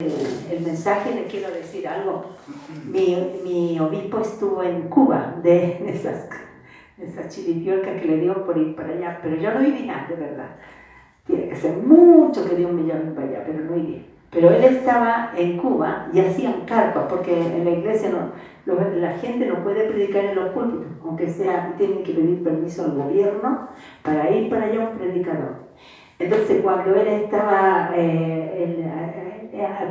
el mensaje, le quiero decir algo. Mi obispo estuvo en Cuba, de esas chiripiorcas que le dio por ir para allá, pero yo no iría nada, de verdad. Tiene que ser mucho que Dios me llame para allá, pero no iría. Pero él estaba en Cuba y hacían carpas, porque en la iglesia la gente no puede predicar en los púlpitos, aunque sea, tienen que pedir permiso al gobierno para ir para allá un predicador. Entonces, cuando él estaba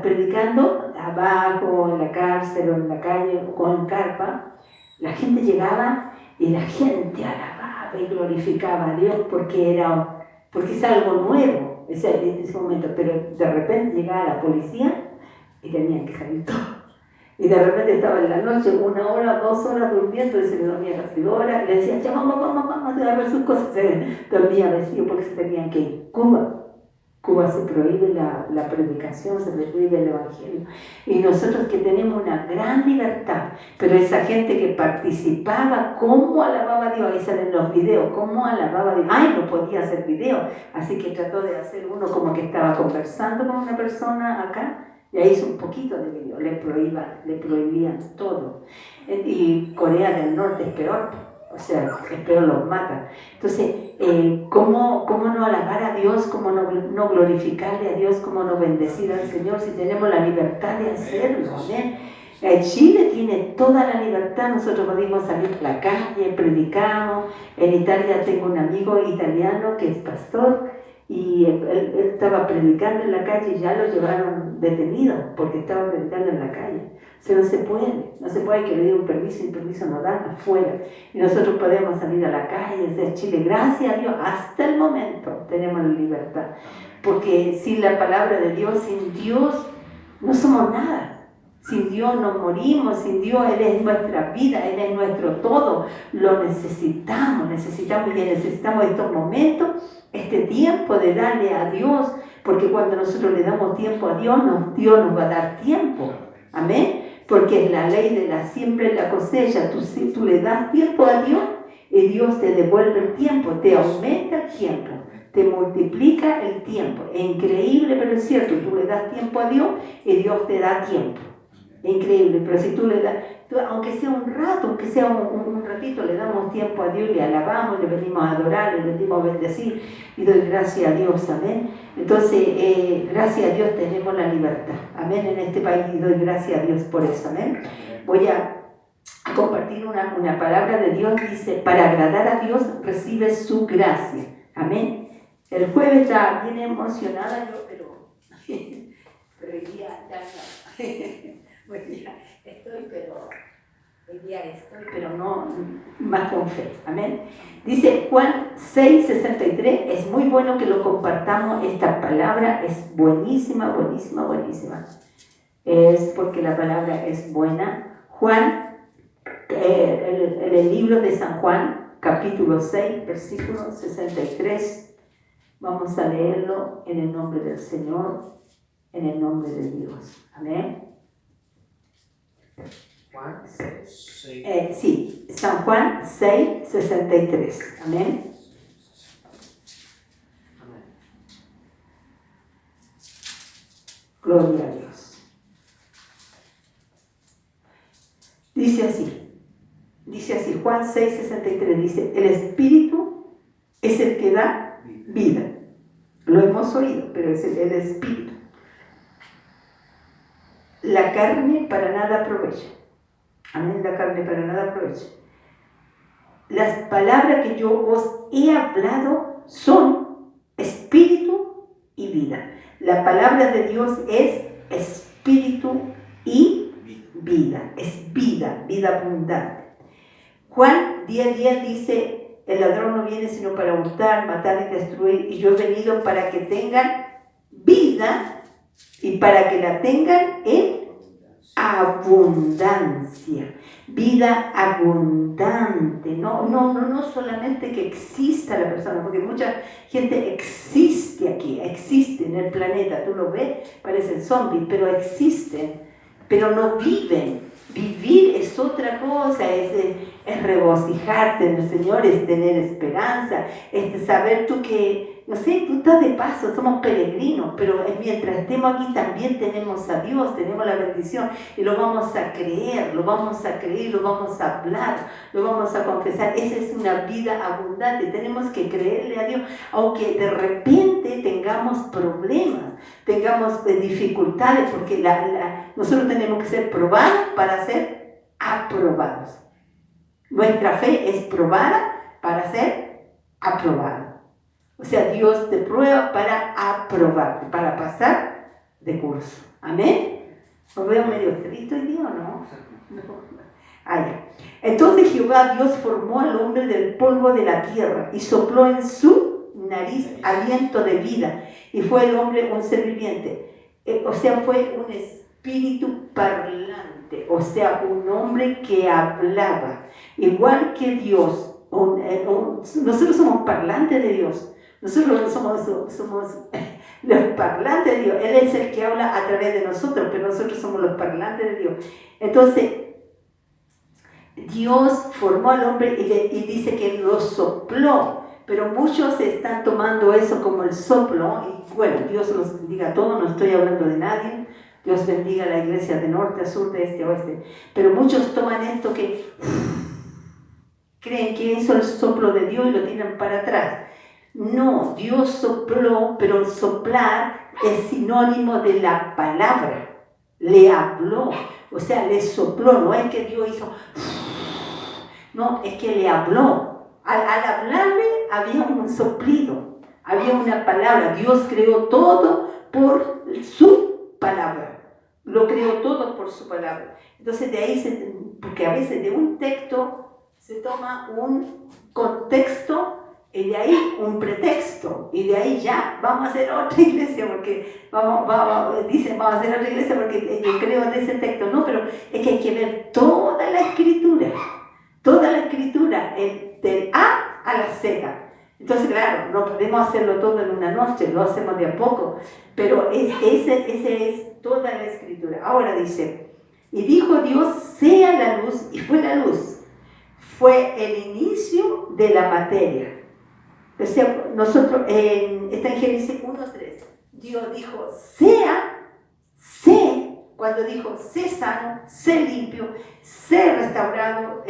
predicando abajo, en la cárcel o en la calle, con carpa, la gente llegaba y la gente alababa y glorificaba a Dios porque es algo nuevo en ese momento. Pero de repente llegaba la policía y tenían que salir todos. Y de repente estaba en la noche, 1 hora, 2 horas durmiendo, y se le dormía casi 2 horas, y le decían, ya vamos a ver sus cosas, se dormía vestido porque se tenían que ir. Cuba se prohíbe la predicación, se prohíbe el evangelio. Y nosotros que tenemos una gran libertad, pero esa gente que participaba, cómo alababa a Dios, ahí salen los videos, cómo alababa a Dios. Ay, no podía hacer video, así que trató de hacer uno como que estaba conversando con una persona acá, y ahí hizo un poquito de video, le prohibían todo. Y Corea del Norte es peor, o sea, es peor, los matan. Entonces, ¿cómo no alabar a Dios? ¿Cómo no glorificarle a Dios? ¿Cómo no bendecir al Señor si tenemos la libertad de hacerlo? ¿Amén? Chile tiene toda la libertad, nosotros podemos salir a la calle, predicamos. En Italia tengo un amigo italiano que es pastor, y él estaba predicando en la calle y ya lo llevaron detenido porque estaba predicando en la calle. O sea, no se puede que le dé un permiso y el permiso no dan afuera. Y nosotros podemos salir a la calle, desde Chile, gracias a Dios, hasta el momento tenemos la libertad. Porque sin la palabra de Dios, sin Dios, no somos nada. Sin Dios nos morimos, sin Dios Él es nuestra vida, Él es nuestro todo. Lo necesitamos y necesitamos estos momentos, este tiempo de darle a Dios, porque cuando nosotros le damos tiempo a Dios, Dios nos va a dar tiempo. Amén. Porque es la ley de la siembra y la cosecha. Tú le das tiempo a Dios y Dios te devuelve el tiempo, te aumenta el tiempo, te multiplica el tiempo. Es increíble, pero es cierto. Tú le das tiempo a Dios y Dios te da tiempo. Es increíble, pero si tú le das, aunque sea un rato, aunque sea un ratito, le damos tiempo a Dios, le alabamos, le venimos a adorar, le venimos a bendecir y doy gracias a Dios, amén. Entonces, gracias a Dios tenemos la libertad, amén, en este país, y doy gracias a Dios por eso, amén. Voy a compartir una palabra de Dios, dice, para agradar a Dios recibe su gracia, amén. El jueves ya bien emocionada yo, pero hoy día ya no. Hoy día pero no más con fe, amén. Dice Juan 6:63, es muy bueno que lo compartamos, esta palabra es buenísima, es porque la palabra es buena. Juan, en el libro de San Juan, capítulo 6, versículo 63, vamos a leerlo en el nombre del Señor, en el nombre de Dios, amén. Juan 6. Sí, San Juan 6:63. Amén. Amén. Gloria a Dios. Dice así, Juan 6:63 dice, el Espíritu es el que da vida. Lo hemos oído, pero es el Espíritu. La carne para nada aprovecha. Amén, la carne para nada aprovecha. Las palabras que yo os he hablado son espíritu y vida. La palabra de Dios es espíritu y vida. Es vida abundante. Juan 10:10 dice, el ladrón no viene sino para hurtar, matar y destruir, y yo he venido para que tengan vida y para que la tengan en abundancia, vida abundante, no solamente que exista la persona, porque mucha gente existe aquí, existe en el planeta, tú lo ves, parecen zombies, pero existen, pero no viven. Vivir es otra cosa, es regocijarte en el Señor, es tener esperanza, es saber tú que no sé, tú estás de paso, somos peregrinos, pero mientras estemos aquí también tenemos a Dios, tenemos la bendición y lo vamos a creer, lo vamos a hablar, lo vamos a confesar. Esa es una vida abundante, tenemos que creerle a Dios, aunque de repente tengamos problemas, tengamos dificultades, porque nosotros tenemos que ser probados para ser aprobados. Nuestra fe es probada para ser aprobada. O sea, Dios te prueba para aprobarte, para pasar de curso. ¿Amén? ¿Lo veo medio estricto hoy día o no? Ya. Entonces Jehová Dios formó al hombre del polvo de la tierra y sopló en su nariz aliento de vida. Y fue el hombre un ser viviente. O sea, fue un espíritu parlante. O sea, un hombre que hablaba. Igual que Dios. Nosotros somos parlantes de Dios. Nosotros somos los parlantes de Dios. Él es el que habla a través de nosotros, pero nosotros somos los parlantes de Dios. Entonces, Dios formó al hombre y dice que lo sopló, pero muchos están tomando eso como el soplo. Y bueno, Dios los bendiga a todos, no estoy hablando de nadie. Dios bendiga a la iglesia de norte a sur, de este a oeste. Pero muchos toman esto que creen que eso es el soplo de Dios y lo tiran para atrás. No, Dios sopló, pero soplar es sinónimo de la palabra. Le habló, o sea, le sopló, no es que Dios hizo, no, es que le habló. Al hablarle había un soplido, había una palabra. Dios creó todo por su palabra, lo creó todo por su palabra. Entonces de ahí, porque a veces de un texto se toma un contexto y de ahí un pretexto, y de ahí ya vamos a hacer otra iglesia porque dicen vamos a hacer otra iglesia porque yo creo en ese texto. No, pero es que hay que ver toda la escritura, del A a la Z. Entonces, claro, no podemos hacerlo todo en una noche, lo hacemos de a poco, pero ese es toda la escritura. Ahora dice, y dijo Dios, sea la luz, y fue la luz. Fue el inicio de la materia. O sea, nosotros, está en Génesis 1:3, Dios dijo, sé, cuando dijo, sé sano, sé limpio, sé restaurado,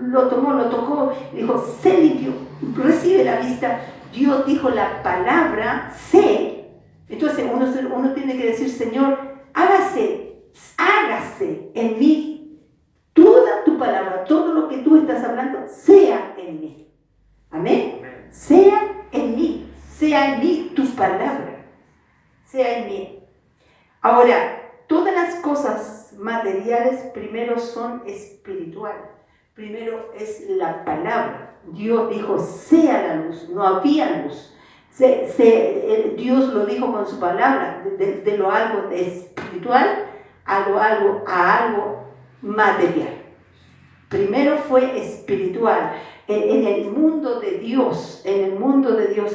lo tocó, dijo, sé limpio, recibe la vista. Dios dijo la palabra, sé. Entonces uno tiene que decir, Señor, hágase en mí toda tu palabra, todo lo que tú estás hablando, sea en mí. Amén. Sea en mí tu palabra, sea en mí. Ahora, todas las cosas materiales primero son espirituales, primero es la palabra. Dios dijo, sea la luz, no había luz. Dios lo dijo con su palabra, de lo algo espiritual a algo material. Primero fue espiritual. En el mundo de Dios,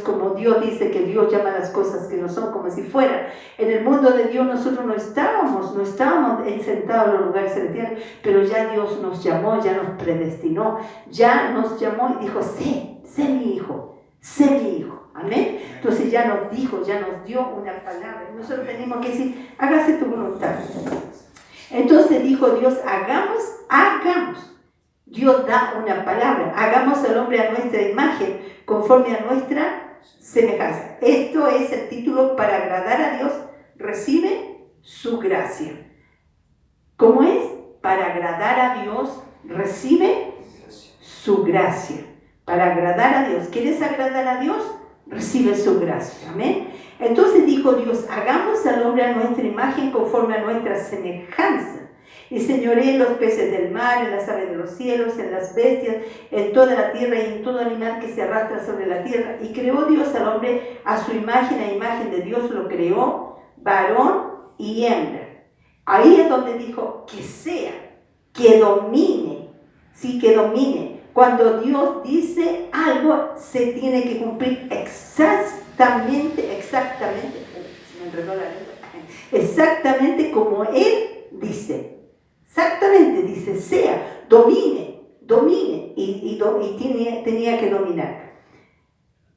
como Dios dice que Dios llama las cosas que no son como si fueran. En el mundo de Dios nosotros no estábamos sentados en los lugares celestiales, pero ya Dios nos llamó, ya nos predestinó, ya nos llamó y dijo, sé mi hijo. Amén. Entonces ya nos dio una palabra. Nosotros tenemos que decir, hágase tu voluntad. Entonces dijo Dios, hagamos. Dios da una palabra, hagamos al hombre a nuestra imagen, conforme a nuestra semejanza. Esto es el título para agradar a Dios, recibe su gracia. ¿Cómo es? Para agradar a Dios, recibe su gracia. Para agradar a Dios. ¿Quieres agradar a Dios? Recibe su gracia. Amén. Entonces dijo Dios, hagamos al hombre a nuestra imagen, conforme a nuestra semejanza. Y señoré en los peces del mar, en las aves de los cielos, en las bestias, en toda la tierra y en todo animal que se arrastra sobre la tierra. Y creó Dios al hombre a su imagen, a imagen de Dios lo creó, varón y hembra. Ahí es donde dijo que sea, que domine, sí, que domine. Cuando Dios dice algo, se tiene que cumplir exactamente, se me enredó la lengua, exactamente como Él dice. Exactamente, dice, sea, domine, y tenía que dominar.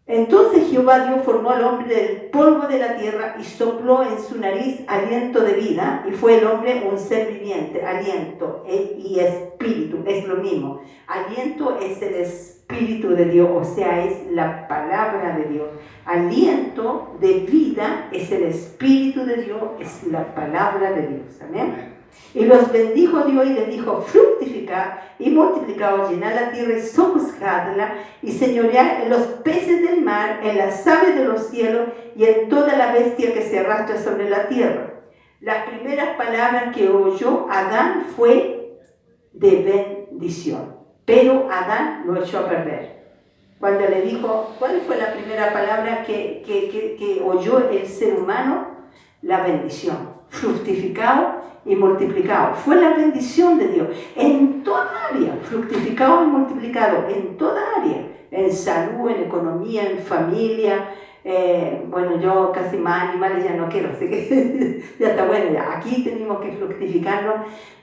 Entonces Jehová Dios formó al hombre del polvo de la tierra y sopló en su nariz aliento de vida, y fue el hombre un ser viviente. Aliento y espíritu es lo mismo. Aliento es el espíritu de Dios, o sea, es la palabra de Dios. Aliento de vida es el espíritu de Dios, es la palabra de Dios. Amén. Y los bendijo Dios y les dijo: fructificad y multiplicaos, llenad la tierra y sojuzgadla, y señoread en los peces del mar, en las aves de los cielos y en toda la bestia que se arrastra sobre la tierra. Las primeras palabras que oyó Adán fue de bendición, pero Adán lo echó a perder. Cuando le dijo, ¿cuál fue la primera palabra que oyó el ser humano? La bendición. Fructificado y multiplicado. Fue la bendición de Dios en toda área, fructificado y multiplicado en toda área, en salud, en economía, en familia. Bueno, yo casi más animales ya no quiero, así que ya está bueno, ya. Aquí tenemos que fructificarlo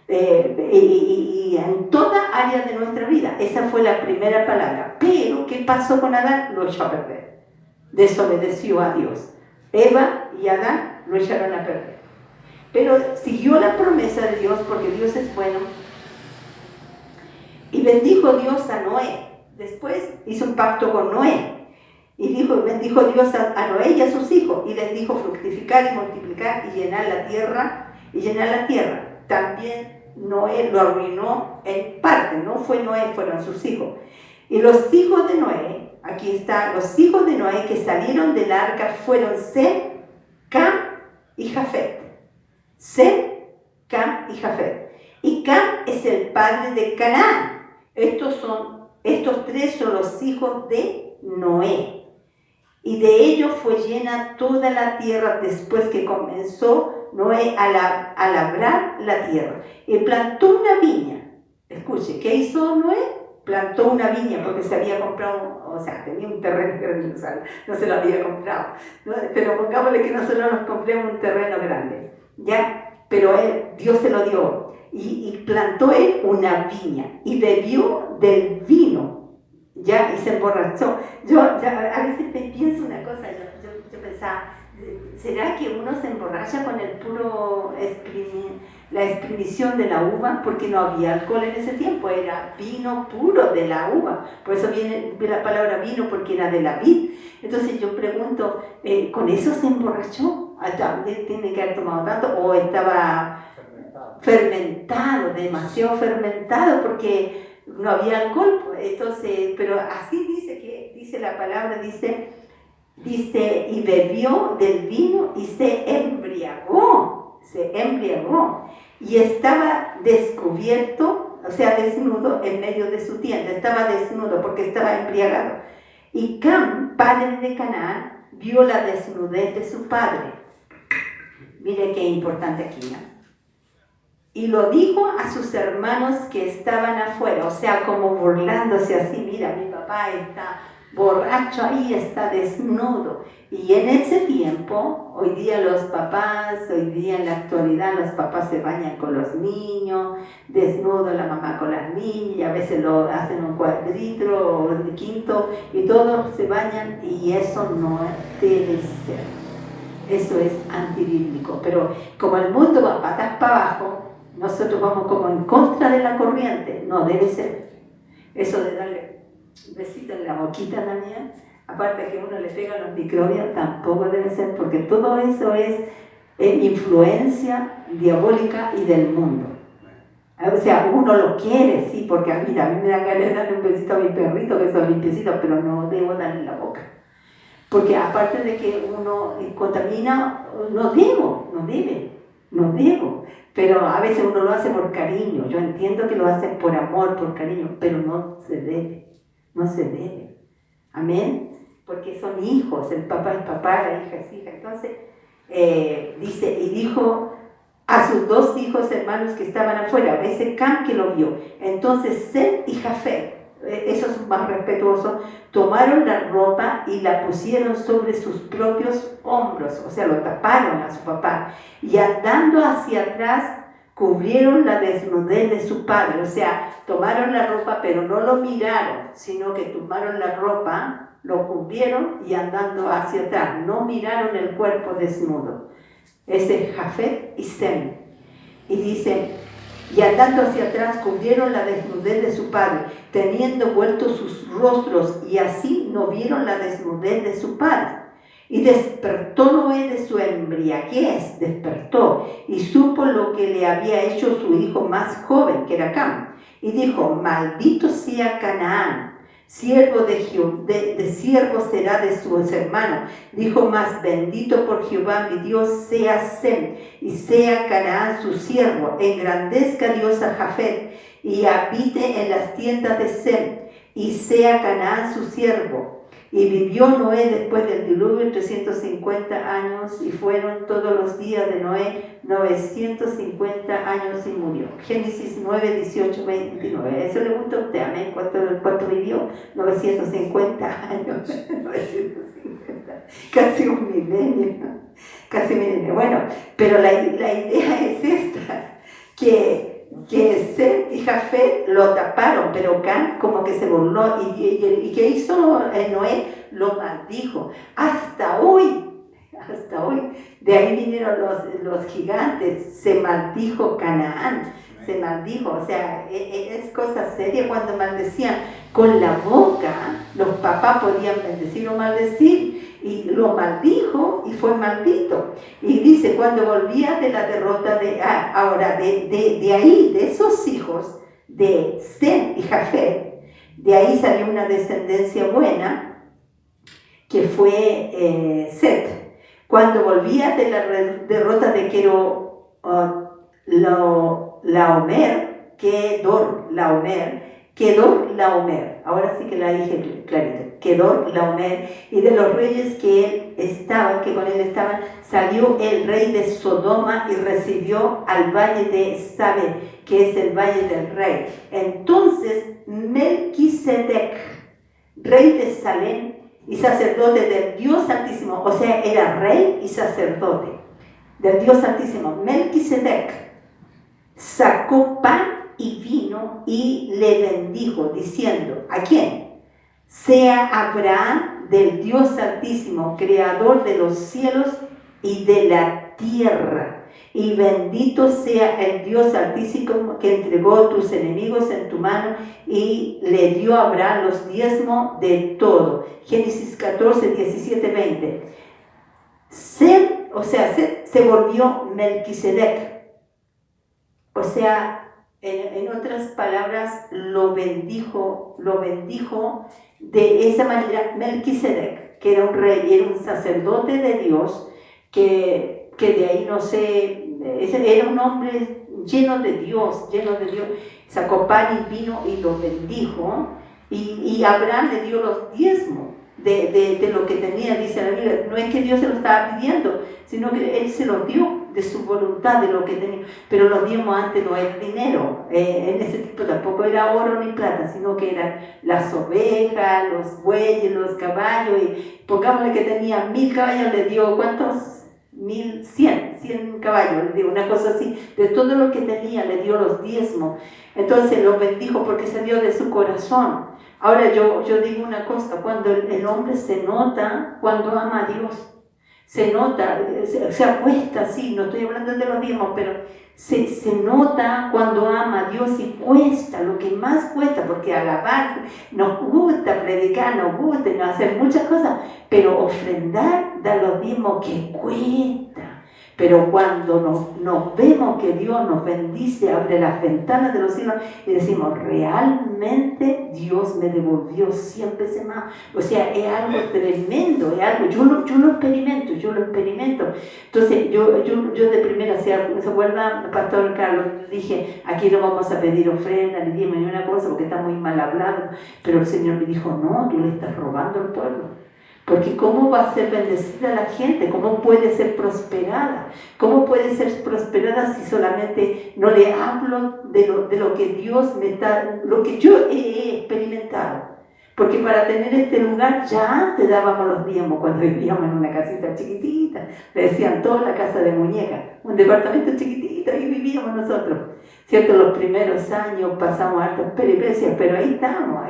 y en toda área de nuestra vida. Esa fue la primera palabra. Pero ¿qué pasó con Adán? Lo echó a perder. Desobedeció a Dios. Eva y Adán lo echaron a perder. Pero siguió la promesa de Dios, porque Dios es bueno. Y bendijo Dios a Noé. Después hizo un pacto con Noé. Y bendijo Dios a Noé y a sus hijos. Y les dijo: fructificar y multiplicar y llenar la tierra. También Noé lo arruinó en parte. No fue Noé, fueron sus hijos. Y los hijos de Noé, aquí está, los hijos de Noé que salieron del arca fueron Sem, Cam y Jafet. Sem, Cam y Jafet. Y Cam es el padre de Canaán. Estos tres son los hijos de Noé. Y de ellos fue llena toda la tierra después que comenzó Noé a labrar la tierra. Y plantó una viña. Escuche, ¿qué hizo Noé? Plantó una viña porque se había comprado, o sea, tenía un terreno grande, o sea, no se lo había comprado, ¿no? Pero pongámosle que nosotros nos compremos un terreno grande, ¿ya? Pero Dios se lo dio y plantó él una viña y bebió del vino, ¿ya? Y se emborrachó. Yo a veces pienso una cosa, yo pensaba, ¿será que uno se emborracha con el puro la exprimición de la uva? Porque no había alcohol en ese tiempo, era vino puro de la uva. Por eso viene la palabra vino, porque era de la vid. Entonces yo pregunto, ¿con eso se emborrachó? ¿Tiene que haber tomado tanto? ¿O estaba fermentado, demasiado fermentado, porque no había alcohol? Entonces, pero así dice la palabra, dice, y bebió del vino y se embriagó, y estaba descubierto, o sea, desnudo en medio de su tienda. Estaba desnudo porque estaba embriagado. Y Cam, padre de Canaán, vio la desnudez de su padre. Mire qué importante aquí, ¿no? Y lo dijo a sus hermanos que estaban afuera, o sea, como burlándose así: mira, mi papá está borracho ahí, está desnudo. Y en ese tiempo, hoy día en la actualidad, los papás se bañan con los niños, desnudo la mamá con las niñas, y a veces lo hacen un cuadrito o un quinto, y todos se bañan, y eso no debe ser. Eso es antibíblico. Pero como el mundo va patas para abajo, nosotros vamos como en contra de la corriente. No debe ser. Eso de darle besito en la boquita también, aparte que uno le pega los microbios, tampoco debe ser, porque todo eso es influencia diabólica y del mundo. O sea, uno lo quiere, sí, porque mira, a mí me da ganas de darle un besito a mi perrito, que son limpiecitos, pero no debo darle en la boca. Porque aparte de que uno contamina, no debo. Pero a veces uno lo hace por cariño. Yo entiendo que lo hacen por amor, por cariño, pero no se debe. Amén. Porque son hijos, el papá es papá, la hija es hija. Entonces, dice, y dijo a sus dos hijos hermanos que estaban afuera, ese Cam que lo vio. Entonces, Sem y Jafet, esos más respetuosos, tomaron la ropa y la pusieron sobre sus propios hombros, o sea, lo taparon a su papá, y andando hacia atrás cubrieron la desnudez de su padre. O sea, tomaron la ropa, pero no lo miraron, sino que tomaron la ropa lo cubrieron y andando hacia atrás, no miraron el cuerpo desnudo. Ese es Jafet y Sem. Y dice, y andando hacia atrás cubrieron la desnudez de su padre, teniendo vueltos sus rostros, y así no vieron la desnudez de su padre. Y despertó Noé de su embriaguez, despertó, y supo lo que le había hecho su hijo más joven, que era Cam. Y dijo, maldito sea Canaán, siervo de siervo será de sus hermanos. Dijo más, bendito por Jehová mi Dios sea Sem, y sea Canaán su siervo. Engrandezca Dios a Jafet, y habite en las tiendas de Sem, y sea Canaán su siervo. Y vivió Noé después del diluvio 350 años, y fueron todos los días de Noé 950 años y murió. Génesis 9, 18, 29. Eso le gusta a usted, amén. ¿Cuánto vivió? 950 años. 950. Casi un milenio. Casi un milenio. Bueno, pero la idea es esta, que Sem y Jafet lo taparon, pero Cam como que se burló. ¿Y qué hizo Noé? Lo maldijo. Hasta hoy. De ahí vinieron los gigantes. Se maldijo Canaán. Se maldijo. O sea, es cosa seria cuando maldecían. Con la boca, los papás podían bendecir o maldecir. Y lo maldijo y fue maldito. Y dice, cuando volvía de la derrota de ahí, de esos hijos de Sem y Jafet, de ahí salió una descendencia buena, que fue Set. Cuando volvía de la derrota de Kedorlaomer, ahora sí que la dije clarita, Kedorlaomer, y de los reyes que con él estaban, salió el rey de Sodoma y recibió al valle de Sabe, que es el valle del rey. Entonces Melquisedec, rey de Salem y sacerdote del Dios Altísimo, o sea, era rey y sacerdote del Dios Altísimo, Melquisedec, sacó pan y vino y le bendijo, diciendo, ¿a quién? Sea Abraham del Dios Altísimo, creador de los cielos y de la tierra, y bendito sea el Dios Altísimo que entregó tus enemigos en tu mano, y le dio a Abraham los diezmos de todo. Génesis 14, 17, 20. Sem se volvió Melquisedec. O sea, en otras palabras, lo bendijo de esa manera. Melquisedec, que era un rey, era un sacerdote de Dios, que de ahí no sé, era un hombre lleno de Dios, sacó pan y vino y lo bendijo, y Abraham le dio los diezmos de lo que tenía, dice la Biblia. No es que Dios se lo estaba pidiendo, sino que Él se lo dio de su voluntad, de lo que tenía. Pero los diezmos antes no era dinero, en ese tiempo tampoco era oro ni plata, sino que eran las ovejas, los bueyes, los caballos, y pongámosle que tenía 1000 caballos, le dio, ¿cuántos? 100 caballos, le dio una cosa así. De todo lo que tenía le dio los diezmos. Entonces lo bendijo porque se dio de su corazón. Ahora yo digo una cosa, cuando el hombre se nota, cuando ama a Dios, se nota, se acuesta así, no estoy hablando de los diezmos, pero se nota cuando ama a Dios, y cuesta, lo que más cuesta, porque alabar, nos gusta predicar, nos gusta hacer muchas cosas, pero ofrendar, dar los diezmos, que cuesta. Pero cuando nos vemos que Dios nos bendice, abre las ventanas de los cielos y decimos, realmente Dios me devolvió 100 veces más. O sea, es algo tremendo, es algo, yo lo experimento. Entonces, yo de primera, ¿se acuerdan, Pastor Carlos? Dije, aquí no vamos a pedir ofrenda, ni diezmo, ni una cosa, porque está muy mal hablado. Pero el Señor me dijo, no, tú le estás robando al pueblo. Porque ¿cómo va a ser bendecida la gente? ¿Cómo puede ser prosperada? ¿Cómo puede ser prosperada si solamente no le hablo de lo que Dios me está, lo que yo he experimentado? Porque para tener este lugar ya antes dábamos los diezmos cuando vivíamos en una casita chiquitita. Le decían toda la casa de muñeca, un departamento chiquitito, y vivíamos decíamos nosotros, ¿cierto? Los primeros años pasamos hartas peripecias, pero ahí estamos,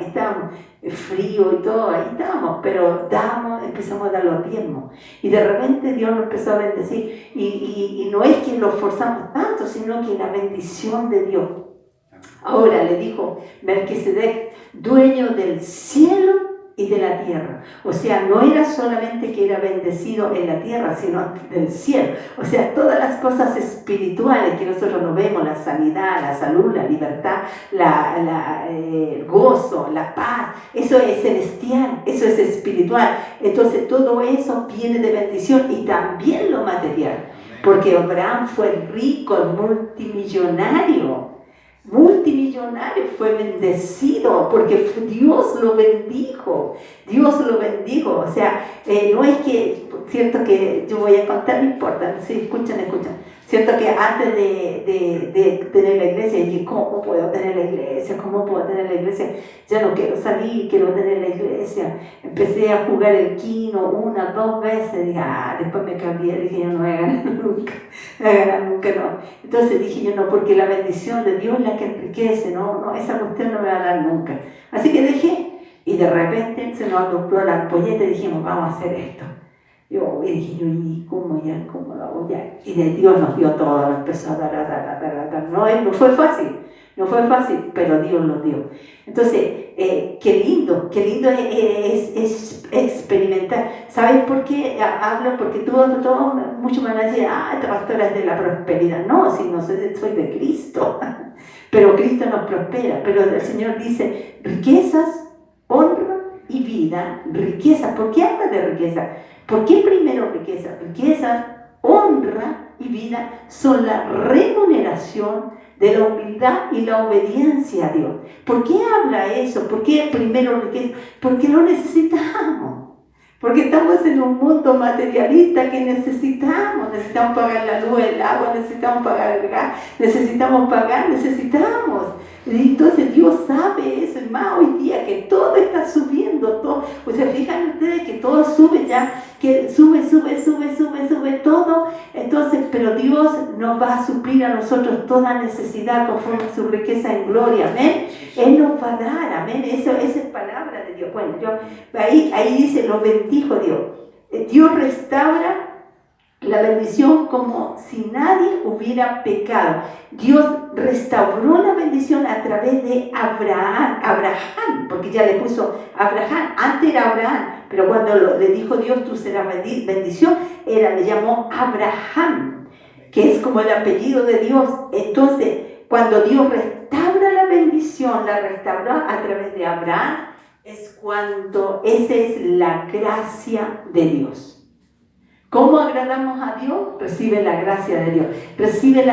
frío y todo, ahí estamos, pero empezamos a dar los diezmos, y de repente Dios nos empezó a bendecir, y no es que lo forzamos tanto, sino que la bendición de Dios. Ahora le dijo Melquisedec, dueño del cielo y de la tierra. O sea, no era solamente que era bendecido en la tierra, sino del cielo. O sea, todas las cosas espirituales que nosotros no vemos, la sanidad, la salud, la libertad, el gozo, la paz, eso es celestial, eso es espiritual. Entonces todo eso viene de bendición, y también lo material. Porque Abraham fue rico, multimillonario, fue bendecido porque Dios lo bendijo, o sea, no es que, cierto que yo voy a contar, no importa, si escuchan, cierto que antes de tener la iglesia, dije, ¿cómo puedo tener la iglesia? Ya no quiero salir, quiero tener la iglesia. Empecé a jugar el quino 1, 2 veces, dije, después me cambié, dije, yo no voy a ganar nunca, no. Entonces dije yo, no, porque la bendición de Dios es la que enriquece, no, esa cuestión no me va a dar nunca. Así que dejé, y de repente se nos acopló la ampolleta y dijimos, vamos a hacer esto. Y dije yo, ¿y cómo lo hago ya? Y de Dios nos dio todo, nos empezó a dar. No fue fácil, pero Dios lo dio. Entonces, qué lindo es experimentar. ¿Sabes por qué hablo? Porque todos muchos me van a decir, esta pastora es de la prosperidad. No, si no soy de Cristo. Pero Cristo nos prospera. Pero el Señor dice, riquezas, honra y vida. Riqueza. ¿Por qué habla de riqueza? ¿Por qué primero riqueza? Riqueza, honra y vida son la remuneración de la humildad y la obediencia a Dios. ¿Por qué habla eso? ¿Por qué primero riqueza? Porque lo necesitamos. Porque estamos en un mundo materialista que necesitamos pagar la luz, el agua, necesitamos pagar el gas, necesitamos. Y entonces Dios sabe eso, y más hoy día que todo está subiendo, todo. O sea, fijan ustedes que todo sube ya, que sube todo. Entonces, pero Dios nos va a suplir a nosotros toda necesidad conforme a su riqueza en gloria, amén. Él nos va a dar, amén. Esa es palabra de Dios. Bueno, ahí dice, lo bendijo Dios. Dios restaura la bendición como si nadie hubiera pecado. Dios restauró la bendición a través de Abraham, porque ya le puso Abraham, antes era Abraham, pero cuando le dijo Dios, tú serás bendición, le llamó Abraham, que es como el apellido de Dios. Entonces, cuando Dios restaura la bendición, la restauró a través de Abraham, es cuando esa es la gracia de Dios. ¿Cómo agradamos a Dios? Recibe la gracia de Dios. Recibe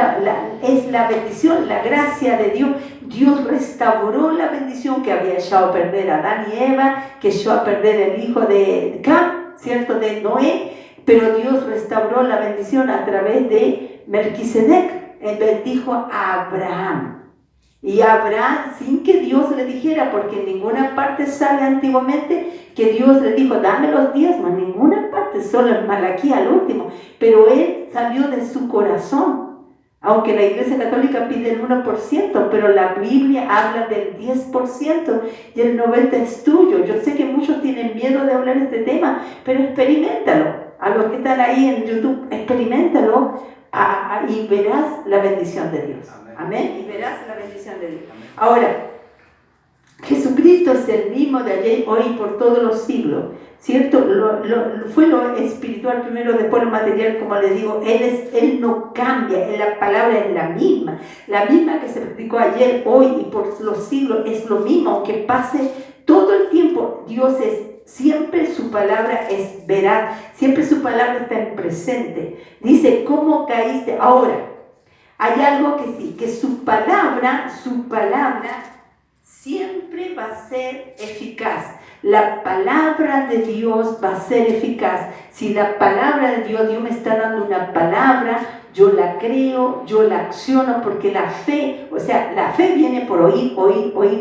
es la bendición, la gracia de Dios. Dios restauró la bendición que había echado a perder a Adán y Eva, que echó a perder el hijo de Cam, ¿cierto? De Noé. Pero Dios restauró la bendición a través de Melquisedec. Él bendijo a Abraham. Y Abraham, sin que Dios le dijera, porque en ninguna parte sale antiguamente que Dios le dijo, dame los diezmos, en ninguna parte, solo en Malaquía al último, pero él salió de su corazón, aunque la Iglesia Católica pide el 1%, pero la Biblia habla del 10% y el 90% es tuyo. Yo sé que muchos tienen miedo de hablar de este tema, pero experiméntalo. A los que están ahí en YouTube, experiméntalo y verás la bendición de Dios. Amén. Y verás la bendición de Dios. Ahora, Jesucristo es el mismo de ayer, hoy y por todos los siglos, ¿cierto? Fue lo espiritual primero, después lo material, como les digo. Él no cambia, la palabra es la misma que se predicó ayer, hoy y por los siglos, es lo mismo, aunque pase todo el tiempo. Dios siempre su palabra es veraz, siempre su palabra está en presente. Dice, ¿cómo caíste? Ahora, hay algo que sí, que su palabra siempre va a ser eficaz. La palabra de Dios va a ser eficaz. Si la palabra de Dios me está dando una palabra, yo la creo, yo la acciono, porque la fe viene por oír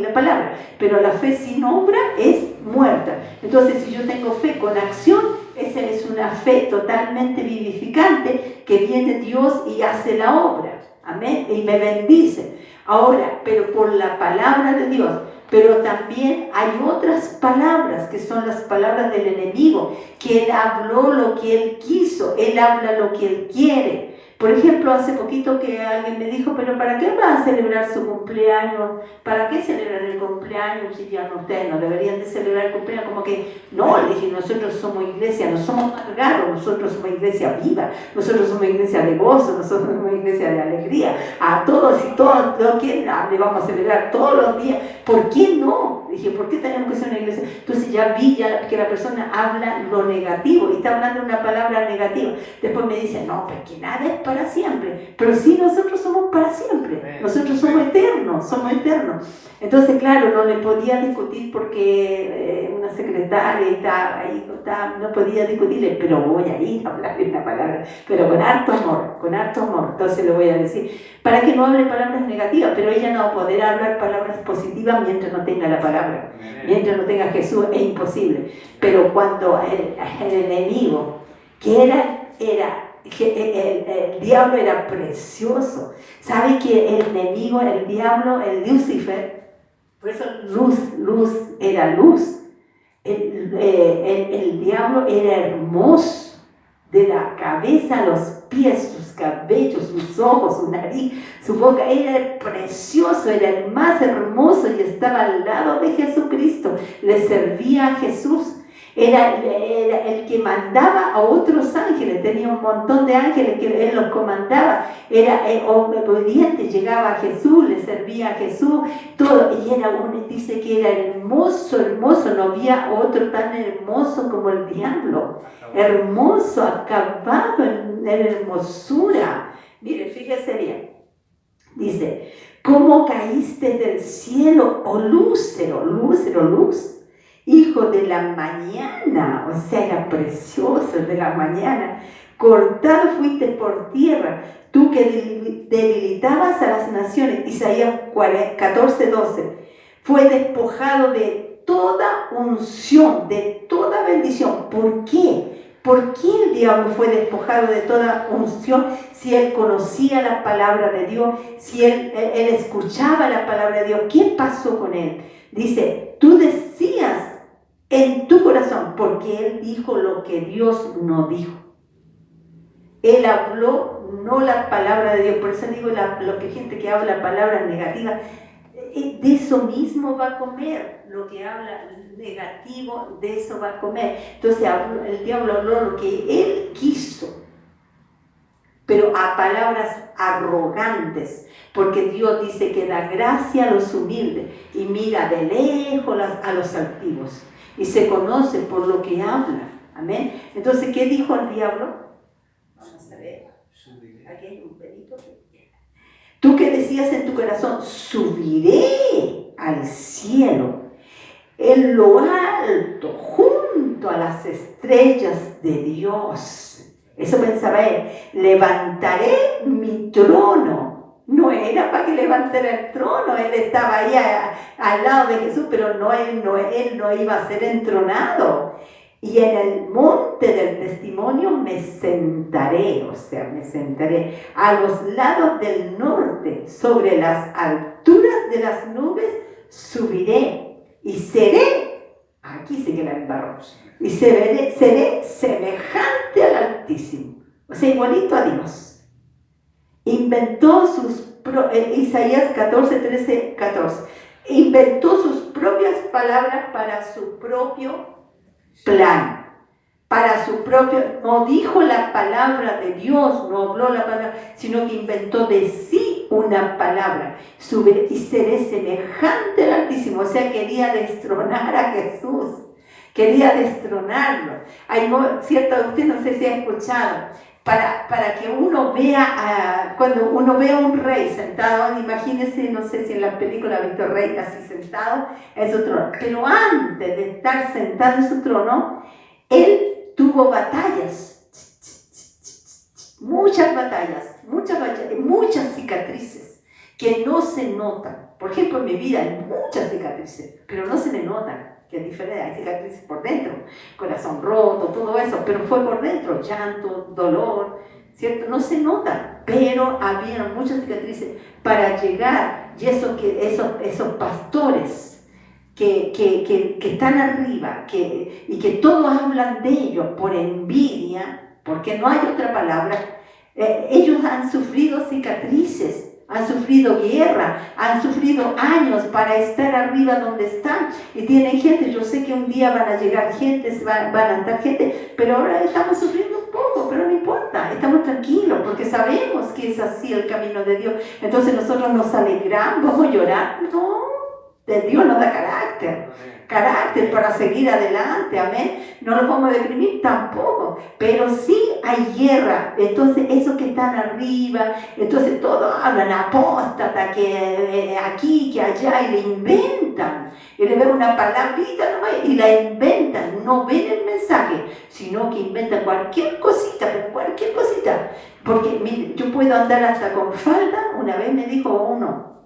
la palabra, pero la fe sin obra es muerta. Entonces, si yo tengo fe con acción, esa es una fe totalmente vivificante que viene Dios y hace la obra. amén, y me bendice. Ahora, pero por la palabra de Dios. Pero también hay otras palabras que son las palabras del enemigo, que él habló lo que él quiso, él habla lo que él quiere. Por ejemplo, hace poquito que alguien me dijo, pero ¿para qué va a celebrar su cumpleaños? ¿Para qué celebrar el cumpleaños si ya no ustedes no deberían de celebrar el cumpleaños? Como que, no, le dije, nosotros somos iglesia, no somos amargados, nosotros somos iglesia viva, nosotros somos iglesia de gozo, nosotros somos iglesia de alegría. A todos y todos, que le vamos a celebrar todos los días. ¿Por qué no? Dije, ¿por qué tenemos que ser una iglesia? Entonces ya vi que la persona habla lo negativo y está hablando una palabra negativa. Después me dice, no, porque nada es para siempre. Pero sí, nosotros somos para siempre. Nosotros somos eternos, somos eternos. Entonces, claro, no le podía discutir porque una secretaria estaba ahí, no podía discutirle, pero voy a ir a hablarle una palabra, pero con harto amor, con harto amor. Entonces le voy a decir, para que no hable palabras negativas, pero ella no va a poder hablar palabras positivas mientras no tenga la palabra, mientras no tenga Jesús, es imposible. Pero cuando el enemigo, que el diablo era precioso. ¿Sabe que el enemigo, el diablo, el Lucifer, por eso luz era luz? El diablo era hermoso, de la cabeza a los pies, sus cabellos, sus ojos, su nariz, su boca, era precioso, era el más hermoso y estaba al lado de Jesucristo, le servía a Jesús. Era el que mandaba a otros ángeles, tenía un montón de ángeles que él los comandaba, era obediente, llegaba a Jesús, le servía a Jesús, todo, y dice que era hermoso, no había otro tan hermoso como el diablo, hermoso, acabado en hermosura. Mire, fíjese bien, dice, ¿cómo caíste del cielo, oh Lúcero, luz? Hijo de la mañana, o sea, era precioso de la mañana, cortado fuiste por tierra, tú que debilitabas a las naciones. Isaías 14:12, fue despojado de toda unción, de toda bendición. ¿Por qué? ¿Por qué el diablo fue despojado de toda unción si él conocía la palabra de Dios, si él escuchaba la palabra de Dios? ¿Qué pasó con él? Dice, tú decías en tu corazón, porque él dijo lo que Dios no dijo. Él habló no la palabra de Dios. Por eso digo, lo que gente que habla palabras negativas, de eso mismo va a comer. Lo que habla negativo, de eso va a comer. Entonces el diablo habló lo que él quiso, pero a palabras arrogantes, porque Dios dice que da gracia a los humildes y mira de lejos a los altivos. Y se conoce por lo que habla. Amén. Entonces, ¿qué dijo el diablo? Vamos a ver. Aquí hay un pelito. Tú que decías en tu corazón, subiré al cielo, en lo alto, junto a las estrellas de Dios. Eso pensaba él. Levantaré mi trono. No era para que levantara el trono, él estaba ahí al lado de Jesús, pero él no iba a ser entronado. Y en el monte del testimonio me sentaré, a los lados del norte, sobre las alturas de las nubes subiré y seré, aquí sí que la embarró, y seré semejante al Altísimo, o sea, igualito a Dios. Inventó Isaías 14, inventó sus propias palabras para su propio plan, no dijo la palabra de Dios, no habló la palabra, sino que inventó de sí una palabra, subiré y seré semejante al Altísimo, o sea, quería destronar a Jesús, quería destronarlo. Usted no sé si ha escuchado, para que uno vea, cuando uno ve a un rey sentado, imagínense, no sé si en la película ha visto rey así sentado en su trono, pero antes de estar sentado en su trono, él tuvo batallas, muchas batallas, muchas cicatrices que no se notan. Por ejemplo, en mi vida hay muchas cicatrices, pero no se me notan. Que es diferente, hay cicatrices por dentro, corazón roto, todo eso, pero fue por dentro, llanto, dolor, ¿cierto? No se nota, pero había muchas cicatrices para llegar, y esos pastores que están arriba, y que todos hablan de ellos por envidia, porque no hay otra palabra, ellos han sufrido cicatrices, han sufrido guerra, han sufrido años para estar arriba donde están, y tienen gente. Yo sé que un día van a llegar gente, van a estar gente, pero ahora estamos sufriendo un poco, pero no importa, estamos tranquilos porque sabemos que es así el camino de Dios. Entonces nosotros nos alegramos, vamos a llorar, no, de Dios nos da carácter para seguir adelante, amén. No nos vamos a deprimir tampoco, pero sí hay guerra. Entonces esos que están arriba, entonces todos hablan apóstata, que aquí, que allá, y le inventan, y le ven una palabrita nomás y la inventan, no ven el mensaje, sino que inventan cualquier cosita, porque mire, yo puedo andar hasta con falda. Una vez me dijo uno,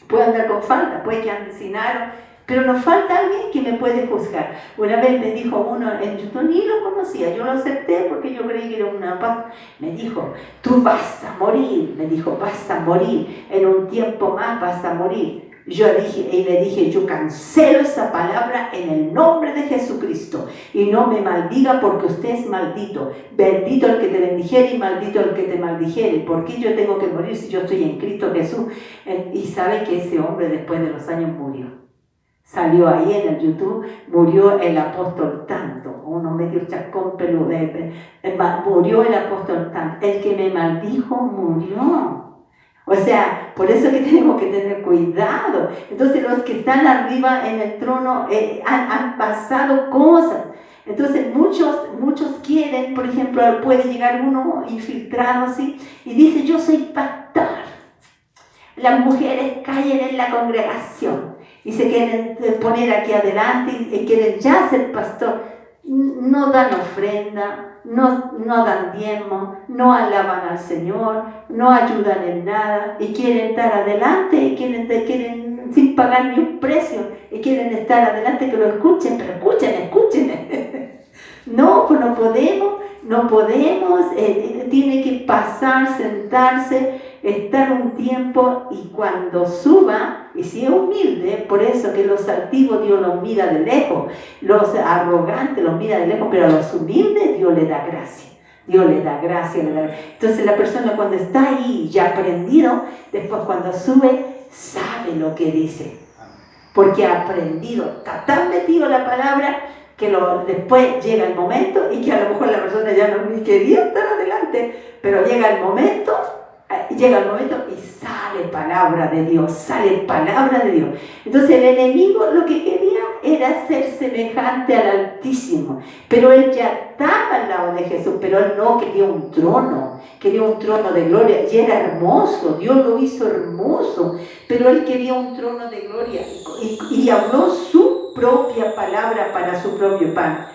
puedo andar con falda, puede que ande sin aro, pero nos falta alguien que me puede juzgar. Una vez me dijo uno en YouTube, ni lo conocía, yo lo acepté porque yo creí que era una paz. Me dijo, tú vas a morir, me dijo, vas a morir, en un tiempo más vas a morir. Yo le dije, yo cancelo esa palabra en el nombre de Jesucristo, y no me maldiga porque usted es maldito. Bendito el que te bendijere y maldito el que te maldijere. ¿Por qué yo tengo que morir si yo estoy en Cristo Jesús? Y sabe que ese hombre después de los años murió. Salió ahí en el YouTube, murió el apóstol tanto, uno medio chacón peludo, murió el apóstol tanto, el que me maldijo murió. O sea, por eso que tenemos que tener cuidado. Entonces los que están arriba en el trono han pasado cosas. Entonces muchos quieren, por ejemplo, puede llegar uno infiltrado así y dice, yo soy pastor. Las mujeres caen en la congregación y se quieren poner aquí adelante y quieren ya ser pastor. No dan ofrenda, no dan diezmo, no alaban al Señor, no ayudan en nada y quieren estar adelante y quieren sin pagar ni un precio y quieren estar adelante, que lo escuchen, pero escuchen. No, pues no podemos, tiene que pasar, sentarse, estar un tiempo, y cuando suba, y si es humilde, por eso que los altivos Dios los mira de lejos, los arrogantes los mira de lejos, pero a los humildes Dios les da gracia. Dios le da gracia. Entonces la persona cuando está ahí ya aprendido, después cuando sube, sabe lo que dice, porque ha aprendido, está tan metido en la palabra, que después llega el momento, y que a lo mejor la persona ya no ni quería estar adelante, pero llega el momento y sale palabra de Dios, Entonces el enemigo lo que quería era ser semejante al Altísimo, pero él ya estaba al lado de Jesús, pero él no quería un trono de gloria, y era hermoso, Dios lo hizo hermoso, pero él quería un trono de gloria, y habló su propia palabra para su propio plan,